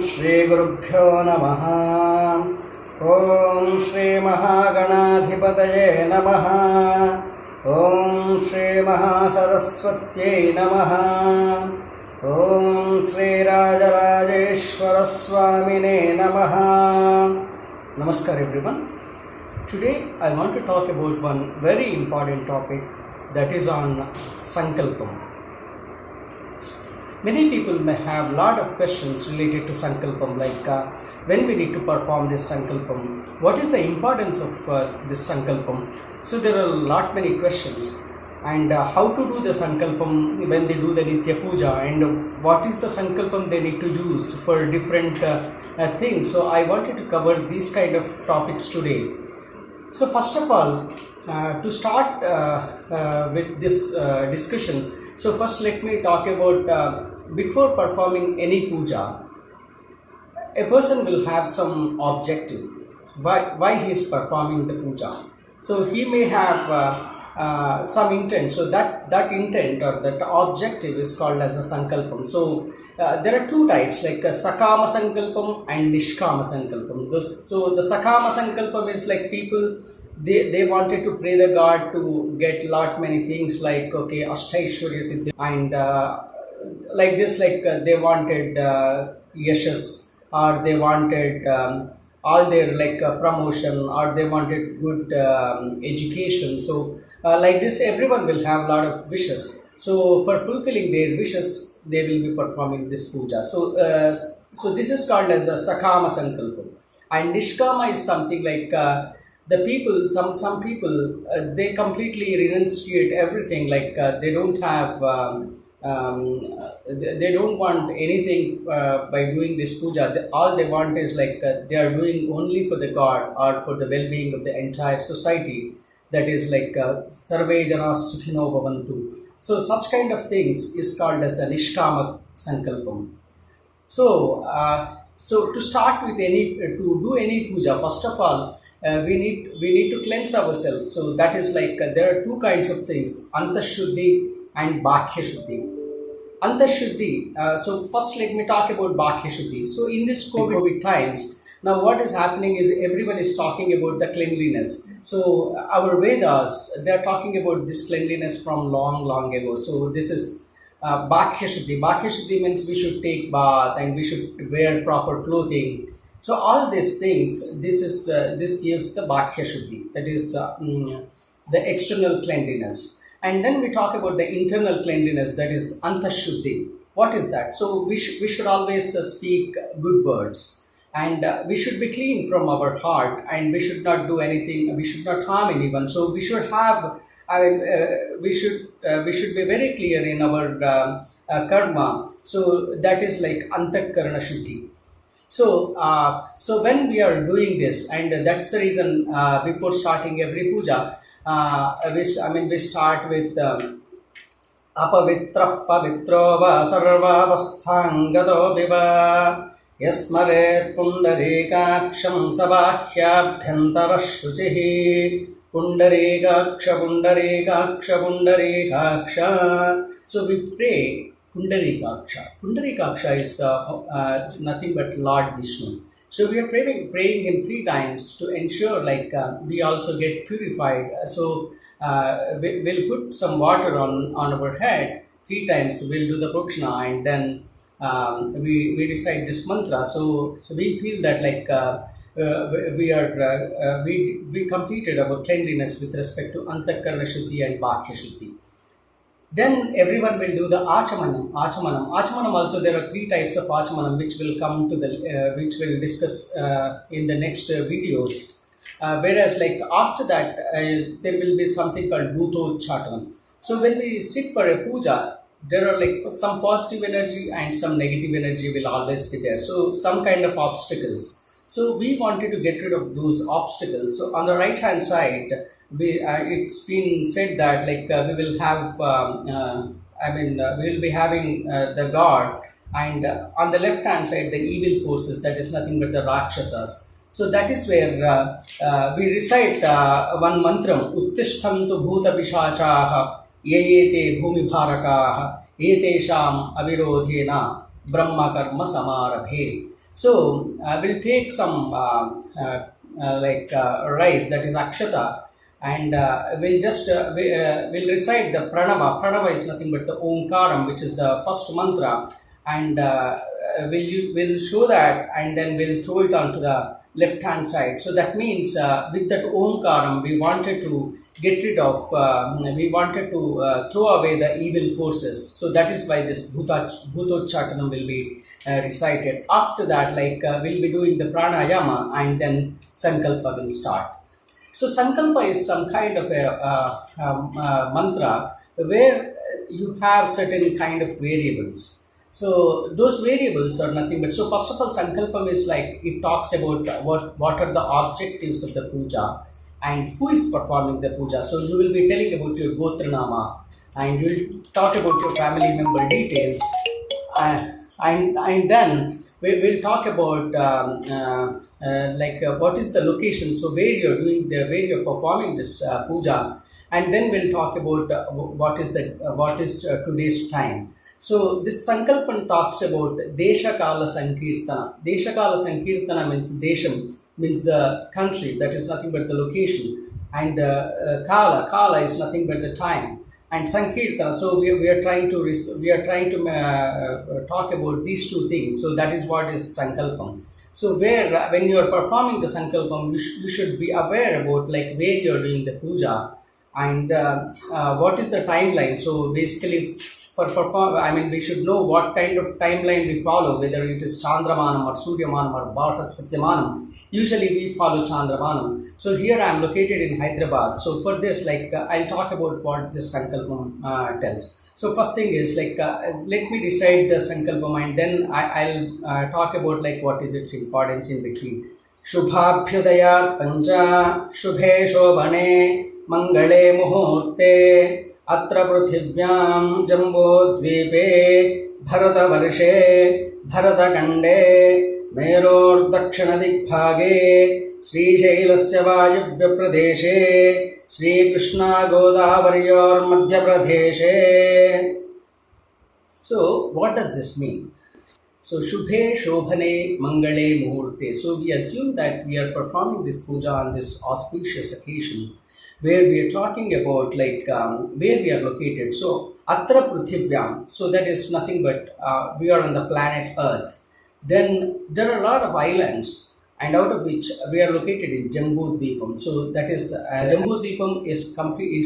श्री गुरुभ्यो नमः। ओम श्री महागणाधिपतये नमः। ओम श्री महासरस्वत्यै नमः। ओम श्री राजराजेश्वर स्वामिने नमः। Namaskar everyone. Today I want to talk about one very important topic, that is on Sankalpam. Many people may have lot of questions related to Sankalpam, like when we need to perform this Sankalpam, what is the importance of this Sankalpam. So there are many questions, and how to do the Sankalpam when they do the Nitya Puja, and what is the Sankalpam they need to use for different things. So I wanted to cover these kind of topics today. So first of all, to start with this discussion, so first let me talk about before performing any puja, a person will have some objective, why he is performing the puja. So he may have some intent, so that intent or that objective is called as a sankalpam. So there are two types, like sakama sankalpam and nishkama sankalpam. So the sakama sankalpam is like people, they wanted to pray the God to get many things, like okay, ashtaishwarya siddhi, and like this, like they wanted yashas, or they wanted all their like promotion, or they wanted good education. So like this, everyone will have lot of wishes. So for fulfilling their wishes, they will be performing this puja. So this is called as the sakama sankalpam. And nishkama is something like the people, some people, they completely renunciate everything, like they don't have they don't want anything by doing this puja. All they want is like they are doing only for the God or for the well-being of the entire society. That is like sarve jana sukhino bhavantu. So such kind of things is called as a nishkama sankalpam. So so to start with to do any puja, first of all we need to cleanse ourselves. So that is like there are two kinds of things, antashuddhi and bakhya shuddhi. Antashuddhi, so first let me talk about bakhya shuddhi. So in this COVID times, now what is happening is everyone is talking about the cleanliness. So our Vedas, they are talking about this cleanliness from long ago. So this is bakhya shuddhi. Bakhya shuddhi means we should take bath and we should wear proper clothing. So all these things, this gives the bakhya shuddhi, that is the external cleanliness. And then we talk about the internal cleanliness, that is antashuddhi. What is that? So we should always speak good words, and we should be clean from our heart, and we should not do anything, we should not harm anyone. So we should have, we should be very clear in our karma. So that is like antakarana shuddhi. So so when we are doing this, and that's the reason before starting every puja, we start with apavitrah pavitro va sarvavasthangato viva yasmaret pundarekaksham sabakhyabhyantara shuchihi pundarekaksha pundarekaksha pundarekaksha. So we pray Pundarekaksha. Pundarekaksha is nothing but Lord Vishnu. So we are praying him 3 times to ensure like we also get purified. So we'll put some water on our head 3 times. We'll do the prakshana, and then we recite this mantra. So we feel that like we completed our cleanliness with respect to antakarana shuddhi and bakhya shuddhi. Then everyone will do the achamanam. Achamanam also, there are 3 types of achamanam which will come to the which we'll discuss in the next videos. Whereas like after that there will be something called bhutocchatanam. So when we sit for a puja, there are like some positive energy and some negative energy will always be there. So some kind of obstacles. So we wanted to get rid of those obstacles. So on the right hand side, it's been said that like we will have, we will be having the God, and on the left hand side the evil forces, that is nothing but the Rakshasas. So that is where we recite one mantram, Uttishtantu bhuta pishachaha yayete bhumi bharakaha etesham avirodhena brahma karma samarabhe. So we'll take some rice, that is akshata, and we'll recite the pranava. Pranava is nothing but the omkaram, which is the first mantra, and we'll show that, and then we'll throw it onto the left hand side. So that means with that omkaram, we wanted to get rid of, we wanted to throw away the evil forces. So that is why this bhutocchatanam will be recited. After that, we'll be doing the pranayama, and then sankalpa will start. So sankalpa is some kind of a mantra where you have certain kind of variables. So those variables are nothing but, so first of all, sankalpam is like, it talks about what are the objectives of the puja and who is performing the puja. So you will be telling about your gotranama, and you will talk about your family member details, and then we'll talk about what is the location, so where where you're performing this puja, and then we'll talk about what is today's time. So this Sankalpan talks about Desha Kala Sankirtana. Desha Kala Sankirtana means Desham, means the country, that is nothing but the location, and Kala is nothing but the time, and Sankirtana. So we are trying to talk about these two things. So that is what is Sankalpam. So when you are performing the Sankalpam, you should be aware about where you are doing the puja, and what is the timeline. So basically, we should know what kind of timeline we follow, whether it is Chandramanam or Suryamanam or Bhatasvatyamanam. Usually we follow Chandramanam. So here I am located in Hyderabad. So for this, I'll talk about what this Sankalpam tells. So first thing is let me recite the Sankalpam, and then I'll talk about what is its importance in between. Shubhabhyudaya Tanja Shubhe Shobhane Mangale Muhurte Atra Prithivyaam Jambodvipe Bharatavarše Bharatagande Meror Dakshinadigbhage Srisailasya Vayuvya Pradeshe Sri Krishna Godavaryor Madhya Pradeshe. So what does this mean? So Shubhe Shobhane Mangale Muhurte. So we assume that we are performing this puja on this auspicious occasion, where we are talking about where we are located. So Atra Prithivyaam, so that is nothing but we are on the planet Earth. Then there are a lot of islands, and out of which we are located in Jambudvipam. So that is Jambudvipam is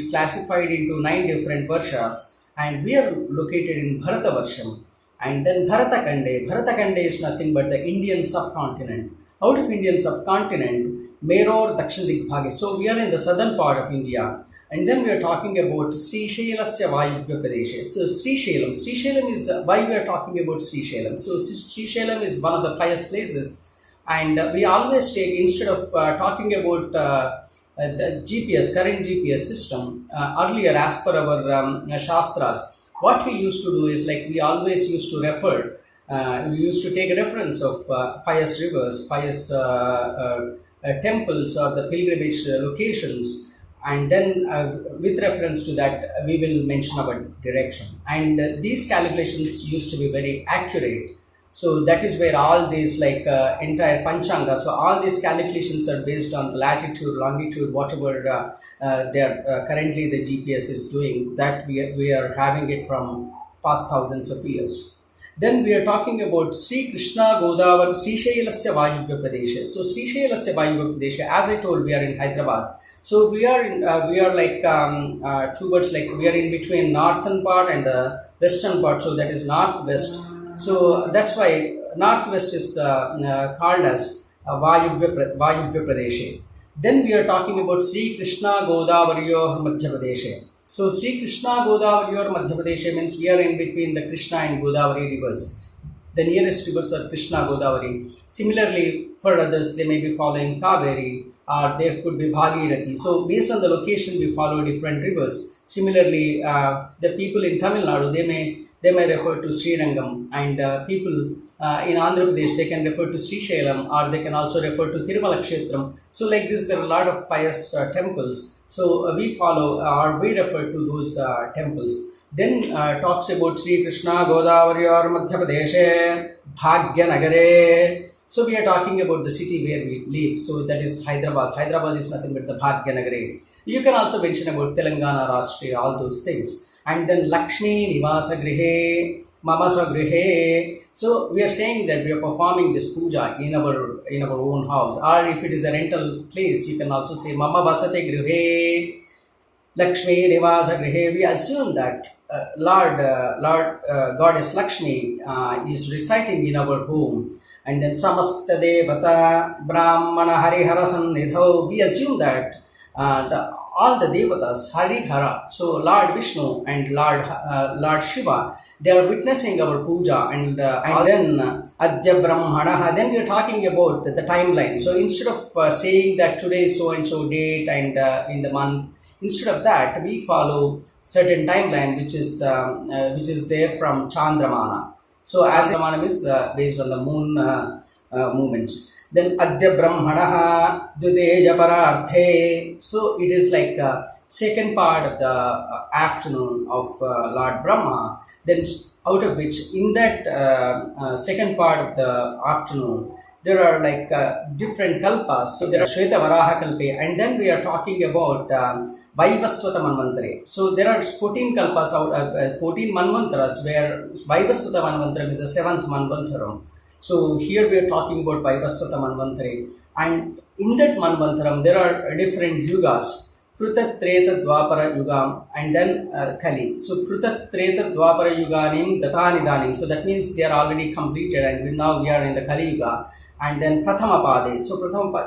classified into 9 different varshas, and we are located in Bharatavarsham. And then Bharatakande. Bharatakande is nothing but the Indian subcontinent. Out of Indian subcontinent, Meror Dakshinadigbhage. So we are in the southern part of India. And then we are talking about Srisailasya Vayuvya Pradeshe. So Srisailam is why we are talking about Srisailam. So Srisailam is one of the pious places. And we always take, instead of talking about the GPS, current GPS system, earlier as per our Shastras, what we used to do is we always used to refer, we used to take a reference of pious rivers, pious temples or the pilgrimage locations, and then with reference to that we will mention our direction. And these calculations used to be very accurate. So that is where all these entire Panchanga, so all these calculations are based on the latitude, longitude, whatever currently the GPS is doing, that we are having it from past thousands of years. Then we are talking about Sri Krishna Godavar Srisailasya Vayuvya Pradeshe. So Srisailasya Vayuvya Pradeshe, as I told, we are in Hyderabad. So we are towards we are in between northern part and the western part. So that is northwest. So that's why northwest is called as Vayuvya Pradeshe. Then we are talking about Sri Krishna Godavaryor Madhya Pradeshe. So Sri Krishna Godavaryor Madhya Pradeshe means we are in between the Krishna and Godavari rivers. The nearest rivers are Krishna, Godavari. Similarly, for others, they may be following Kaveri, or there could be Bhagirathi. So based on the location, we follow different rivers. Similarly, the people in Tamil Nadu, they may refer to Srirangam, and people in Andhra Pradesh, they can refer to Srisailam, or they can also refer to Tirumala Kshetram. So like this, there are a lot of pious temples. So we follow or we refer to those temples. Then talks about Sri Krishna Godavaryor Madhya Pradeshe Bhagya Nagare So we are talking about the city where we live. So that is Hyderabad. Hyderabad is nothing but the Bhagyanagari. You can also mention about Telangana, Rashtriya, all those things. And then Lakshmi Nivasa Grihe, Mama Swagrihe. So we are saying that we are performing this puja in our own house. Or if it is a rental place, you can also say Mama Vasate Grihe, Lakshmi Nivasa Grihe. We assume that Lord Goddess Lakshmi is residing in our home. And then Samasta Devata Brahmana Harihara Sannidhau. We assume that all the devatas, Harihara, so Lord Vishnu and Lord Shiva, they are witnessing our puja, and then Adya Brahmanaha. Then we are talking about the timeline. So instead of saying that today is so and so date and in the month, instead of that we follow certain timeline which is there from Chandramana. So as Chandramana is based on the moon movements. Then Adya Brahmanaha Dudeja Pararthe. So it is like second part of the afternoon of Lord Brahma. Then out of which in that second part of the afternoon there are like different kalpas. So there are Shweta Varaha Kalpe, and then we are talking about Vaivaswata Manvantare. So there are 14 kalpas out 14 Manvantaras, where Vaivaswata Manvantaram is the 7th Manvantaram. So here we are talking about Vaivaswata Manvantare, and in that Manvantaram there are different yugas. Kruta Treta Dwapara Yugam and then Kali. So Kruta Treta Dwapara Yuganim Gatanidanim. So that means they are already completed, and now we are in the Kali Yuga. And then Prathama Pade. So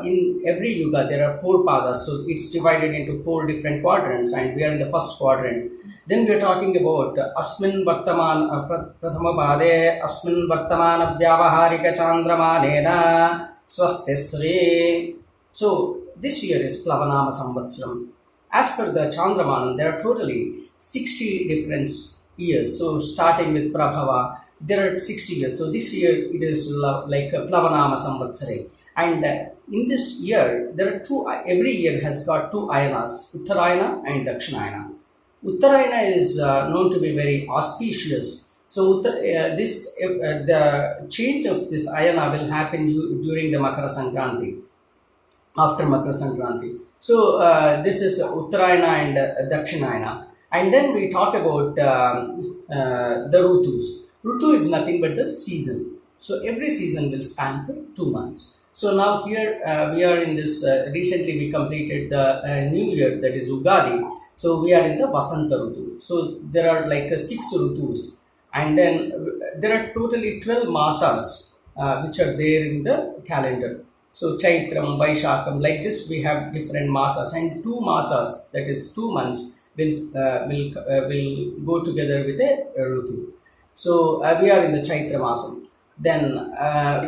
in every Yuga there are 4 padas. So it's divided into 4 different quadrants, and we are in the first quadrant. Then we are talking about Asmin Vartaman Prathama Pade Asmin Vartamana Vyavaharika Chandramanena Swastisri. So this year is Plavanama Samvatsram. As per the Chandramanam, there are totally 60 different years. So starting with Prabhava, there are 60 years. So this year it is like Plavanama Samvatsare. And in this year, there are every year has got 2 ayanas, Uttarayana and Dakshinayana. Uttarayana is known to be very auspicious. So the change of this ayana will happen during the Makara Sankranti, after Makara Sankranti. So this is Uttarayana and Dakshinayana. And then we talk about the Rutus. Rutu is nothing but the season. So every season will span for 2 months. So now here we are in this, recently we completed the new year, that is Ugadi. So we are in the Vasanta Rutu. So there are like 6 Rutus. And then there are totally 12 masas which are there in the calendar. So Chaitram, Vaishakam, like this we have different masas, and 2 masas, that is 2 months, will go together with a Rutu. So we are in the Chaitra Masam. Then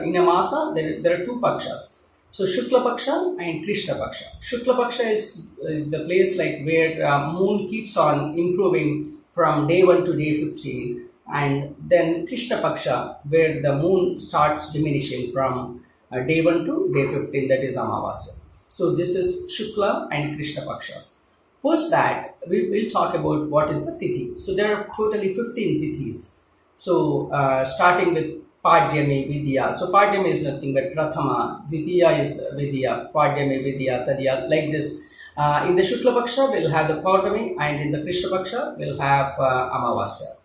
in a Masa there are 2 Pakshas. So Shukla Paksha and Krishna Paksha. Shukla Paksha is the place like where moon keeps on improving from day 1 to day 15, and then Krishna Paksha where the moon starts diminishing from day 1 to day 15, that is Amavasya. So this is Shukla and Krishna Pakshas. Post that, we will talk about what is the Tithi. So there are totally 15 Tithis. So starting with Padhyame Vidya. So Padhyame is nothing but Prathama, Dvitiya is Vidya, Padhyame Vidya, Tadya, like this. In the Shukla Paksha, we'll have the Paurami, and in the Krishna Paksha, we'll have Amavasya.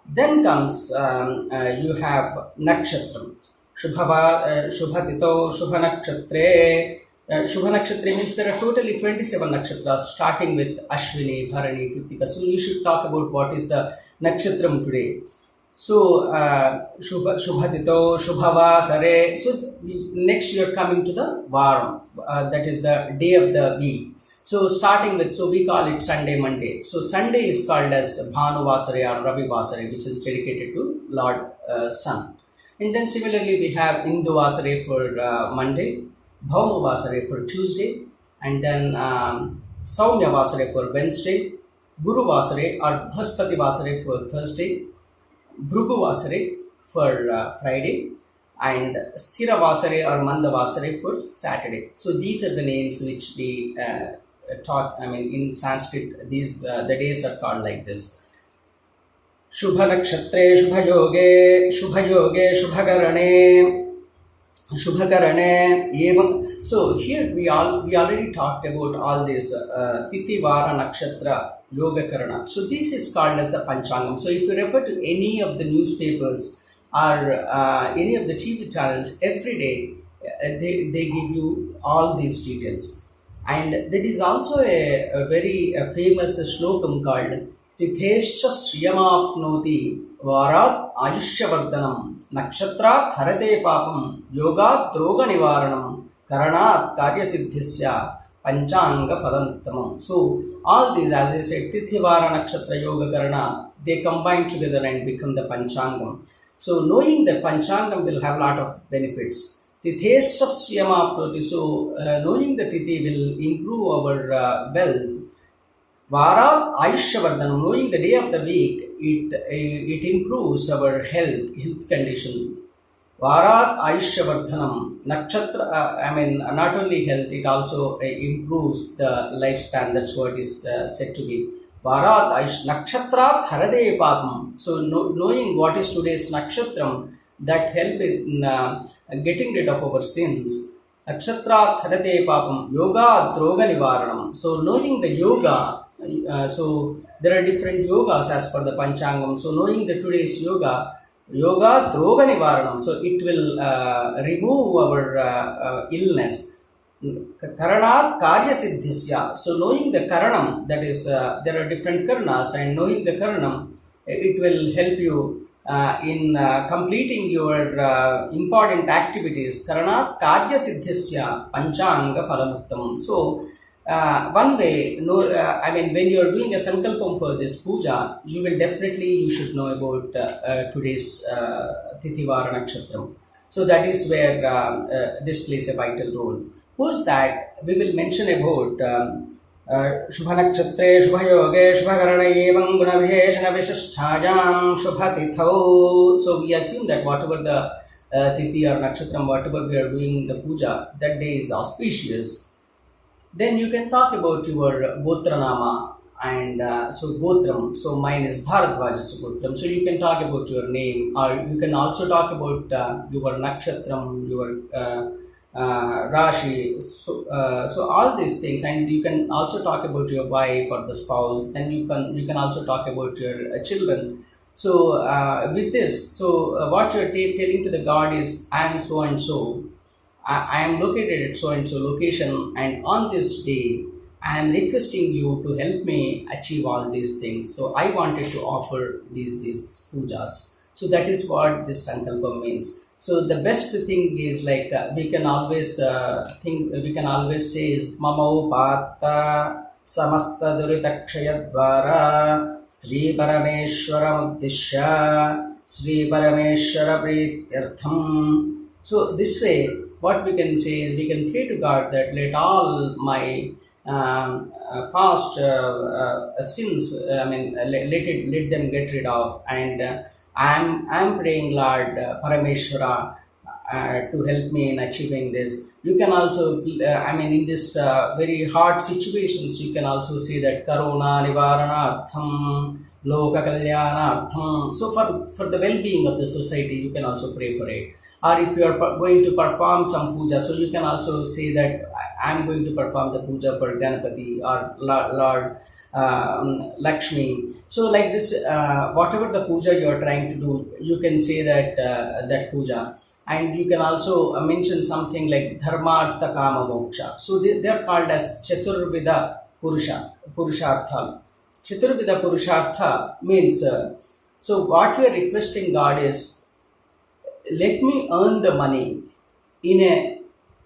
Then comes, you have Nakshatram. Shubhatito, Shubhanakshatre. Shubhanakshatre means there are totally 27 nakshatras, starting with Ashwini, Bharani, Kritika. So you should talk about what is the Nakshatram today. So Shubhatito, Shubhavasare. So next you are coming to the Varam, that is the day of the week. So starting with, so we call it Sunday, Monday. So Sunday is called as Bhanu Vasare or Ravi Vasare, which is dedicated to Lord Sun. And then similarly we have Indu Vasare for Monday, Bhauma Vasare for Tuesday, and then Saumya Vasare for Wednesday, Guru Vasare or Bhaspati Vasare for Thursday, Bhrugu Vasare for Friday, and Sthira Vasare or Manda Vasare for Saturday. So these are the names which we taught. I mean, in Sanskrit, these the days are called like this. Shubha Nakshatre, Shubha Yoge, Shubha Yoge, Shubha Garane. Shubhakarane evam. So here we already talked about all this Tithi Vara Nakshatra Yoga Karana. So this is called as the Panchangam. So if you refer to any of the newspapers or any of the TV channels, every day they give you all these details. And there is also a very famous shlokam called Tithescha Sriyamapnoti Varat Ayushyavardhanam Nakshatra Harate Papam Yoga Droga Nivaranam Karanat Karya Siddhisya Panchanga Fadanttamam. So all these, as I said, Tithivara Nakshatra Yoga Karana, they combine together and become the Panchangam. So knowing the Panchangam will have a lot of benefits. Tithescha Sriyamapnoti. So knowing the Tithi will improve our wealth. Varat Ayushyavardhanam, knowing the day of the week, it improves our health condition. Varat Ayushyavardhanam, Nakshatra, not only health, it also improves the lifespan. That's what is said to be. Varat Ayush, Nakshatra Tharade Papam. So knowing what is today's Nakshatram, that help in getting rid of our sins. Nakshatra Tharate Papam, Yoga Droga Nivaranam. So knowing the yoga, so there are different yogas as per the Panchangam. So knowing the today's yoga Droga Nivaranam, so it will remove our illness. Karanat Karya Siddhisya. So knowing the Karanam, that is, there are different Karanas, and knowing the Karanam, it will help you in completing your important activities. Karanat Karya Siddhisya Panchanga Phalamuttam. So one way, when you are doing a sankalpam for this puja, you should know about today's Tithivara Nakshatram. So that is where this plays a vital role. Post that, we will mention about Shubha Nakshatre, Shubha Yoge, Shubha Karana Evam Gunabheshana Vishisthajam, Shubha Tithau. So we assume that whatever the Tithi or Nakshatram, whatever we are doing the puja, that day is auspicious. Then you can talk about your Gotranama, and so Gotram, so mine is Bharadwaja's Gotram. So you can talk about your name, or you can also talk about your Nakshatram, your Rashi, so all these things, and you can also talk about your wife or the spouse. Then you can also talk about your children. So with this, so what you're telling to the God is, I am so and so. I am located at so and so location, and on this day I am requesting you to help me achieve all these things. So I wanted to offer these pujas. So that is what this sankalpa means. So the best thing is, like we can always say is Mama Upata Samasta Duritakshaya Dvara Sri Parameshwara Muddishya Sri Parameshwara Prityartham. So this way, what we can say is, we can pray to God that let all my past sins, let them get rid of, and I'm praying Lord Parameshwara to help me in achieving this. You can also, in this very hard situations, you can also say that Karuna Nivaranartham, Loka Kalyanartham. So for the well-being of the society, you can also pray for it. Or if you are going to perform some puja, so you can also say that I am going to perform the puja for Ganapati or Lord Lakshmi. So like this, whatever the puja you are trying to do, you can say that puja. And you can also mention something like Dharma, Artha, Kama, Moksha. So they are called as Chaturvida Purushartha. Chaturvida Purushartha means, so what we are requesting God is, let me earn the money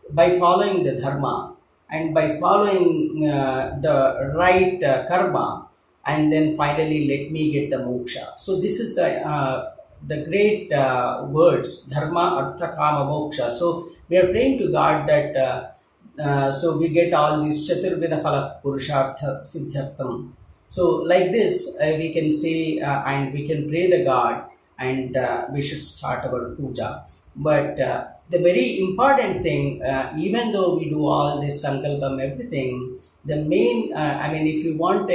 by following the dharma and by following the right karma, and then finally let me get the moksha. So this is the great words, dharma, artha, kama, moksha. So we are praying to God that so we get all these chaturveda phala purushartha siddhyartham. So like this, we can say and we can pray the God, and we should start our puja. But the very important thing, even though we do all this sankalpam, everything, the main, if you want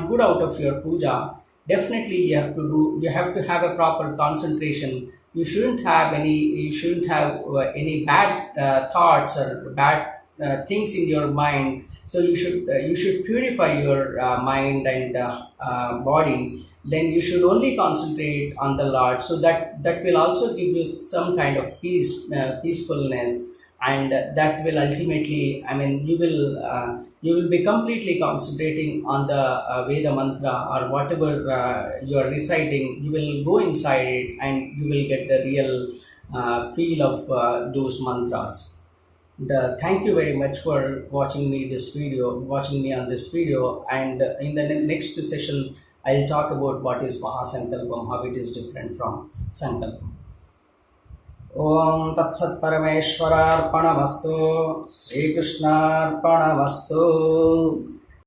good out of your puja, definitely you have to have a proper concentration You shouldn't have any bad thoughts or bad things in your mind. So you should purify your mind and body. Then you should only concentrate on the Lord, so that will also give you some kind of peacefulness, and that will ultimately, I mean, you will be completely concentrating on the Veda mantra or whatever you are reciting. You will go inside it and you will get the real feel of those mantras. Thank you very much for watching me on this video. And in the next session, I'll talk about what is Mahasankalpam, how it is different from Sankalpam. Om Tat Sat Parameshwararpanamastu. Sri Krishnarpanamastu.